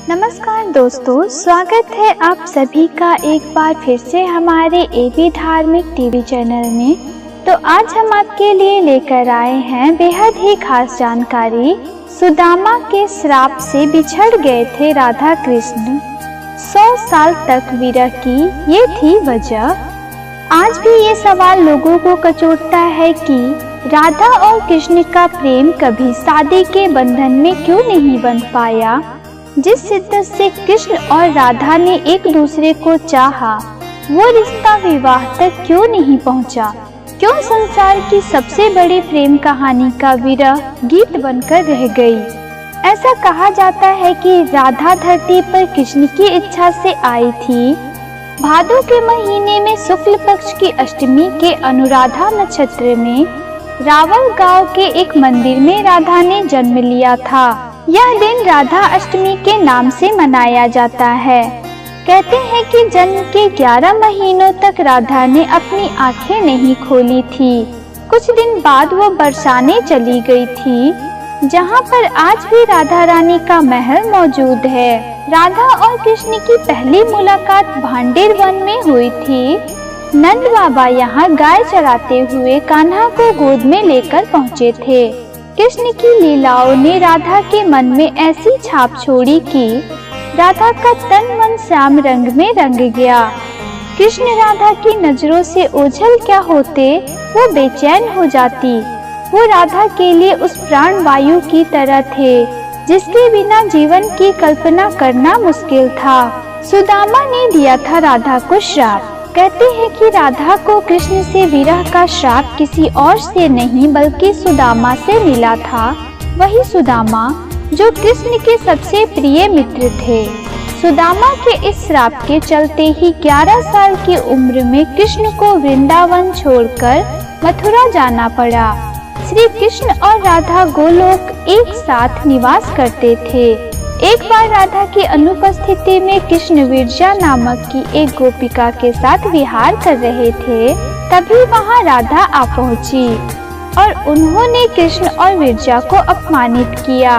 नमस्कार दोस्तों, स्वागत है आप सभी का एक बार फिर से हमारे एबी धार्मिक टीवी चैनल में। तो आज हम आपके लिए लेकर आए हैं बेहद ही खास जानकारी। सुदामा के श्राप से बिछड़ गए थे राधा कृष्ण, 100 साल तक विरह की ये थी वजह। आज भी ये सवाल लोगों को कचोटता है कि राधा और कृष्ण का प्रेम कभी शादी के बंधन में क्यों नहीं बन पाया। जिस शिद्दत से कृष्ण और राधा ने एक दूसरे को चाहा, वो रिश्ता विवाह तक क्यों नहीं पहुंचा। क्यों संसार की सबसे बड़ी प्रेम कहानी का विरह गीत बनकर रह गई। ऐसा कहा जाता है कि राधा धरती पर कृष्ण की इच्छा से आई थी। भादो के महीने में शुक्ल पक्ष की अष्टमी के अनुराधा नक्षत्र में रावल गांव के एक मंदिर में राधा ने जन्म लिया था। यह दिन राधा अष्टमी के नाम से मनाया जाता है। कहते हैं कि जन्म के 11 महीनों तक राधा ने अपनी आंखें नहीं खोली थी। कुछ दिन बाद वो बरसाने चली गई थी, जहाँ पर आज भी राधा रानी का महल मौजूद है। राधा और कृष्ण की पहली मुलाकात भांडेर वन में हुई थी। नंद बाबा यहाँ गाय चराते हुए कान्हा को गोद में लेकर पहुँचे थे। कृष्ण की लीलाओं ने राधा के मन में ऐसी छाप छोड़ी कि राधा का तन मन श्याम रंग में रंग गया। कृष्ण राधा की नजरों से ओझल क्या होते, वो बेचैन हो जाती। वो राधा के लिए उस प्राण वायु की तरह थे जिसके बिना जीवन की कल्पना करना मुश्किल था। सुदामा ने दिया था राधा को श्राप। कहते हैं कि राधा को कृष्ण से विरह का श्राप किसी और से नहीं बल्कि सुदामा से मिला था। वही सुदामा जो कृष्ण के सबसे प्रिय मित्र थे। सुदामा के इस श्राप के चलते ही 11 साल की उम्र में कृष्ण को वृंदावन छोड़कर मथुरा जाना पड़ा। श्री कृष्ण और राधा गोलोक एक साथ निवास करते थे। एक बार राधा की अनुपस्थिति में कृष्ण विरजा नामक की एक गोपिका के साथ विहार कर रहे थे। तभी वहां राधा आ पहुंची और उन्होंने कृष्ण और विरजा को अपमानित किया।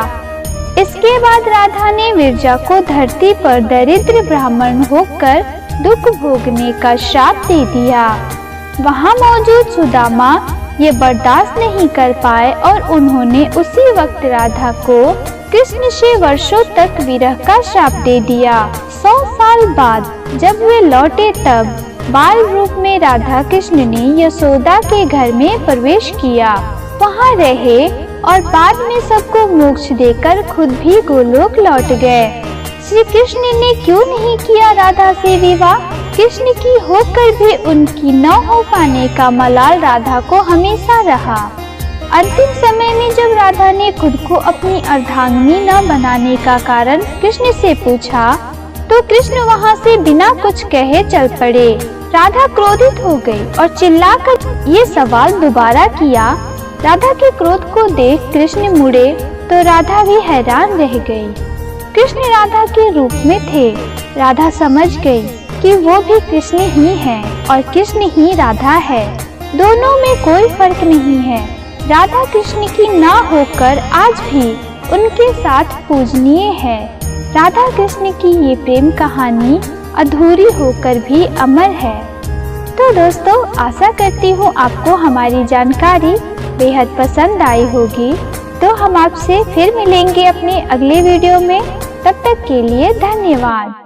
इसके बाद राधा ने विरजा को धरती पर दरिद्र ब्राह्मण होकर दुख भोगने का श्राप दे दिया। वहां मौजूद सुदामा ये बर्दाश्त नहीं कर पाए और उन्होंने उसी वक्त राधा को कृष्ण से वर्षों तक विरह का श्राप दे दिया। 100 साल बाद जब वे लौटे तब बाल रूप में राधा कृष्ण ने यशोदा के घर में प्रवेश किया। वहां रहे और बाद में सबको मोक्ष देकर खुद भी गोलोक लौट गए। श्री कृष्ण ने क्यों नहीं किया राधा से विवाह। कृष्ण की होकर भी उनकी न हो पाने का मलाल राधा को हमेशा रहा। अंतिम समय में जब राधा ने खुद को अपनी अर्धांगिनी न बनाने का कारण कृष्ण से पूछा, तो कृष्ण वहां से बिना कुछ कहे चल पड़े। राधा क्रोधित हो गई और चिल्लाकर ये सवाल दोबारा किया। राधा के क्रोध को देख कृष्ण मुड़े तो राधा भी हैरान रह गई। कृष्ण राधा के रूप में थे। राधा समझ गई कि वो भी कृष्ण ही है और कृष्ण ही राधा है। दोनों में कोई फर्क नहीं है। राधा कृष्ण की ना होकर आज भी उनके साथ पूजनीय है। राधा कृष्ण की ये प्रेम कहानी अधूरी होकर भी अमर है। तो दोस्तों, आशा करती हूँ आपको हमारी जानकारी बेहद पसंद आई होगी। तो हम आपसे फिर मिलेंगे अपने अगले वीडियो में। तब तक के लिए धन्यवाद।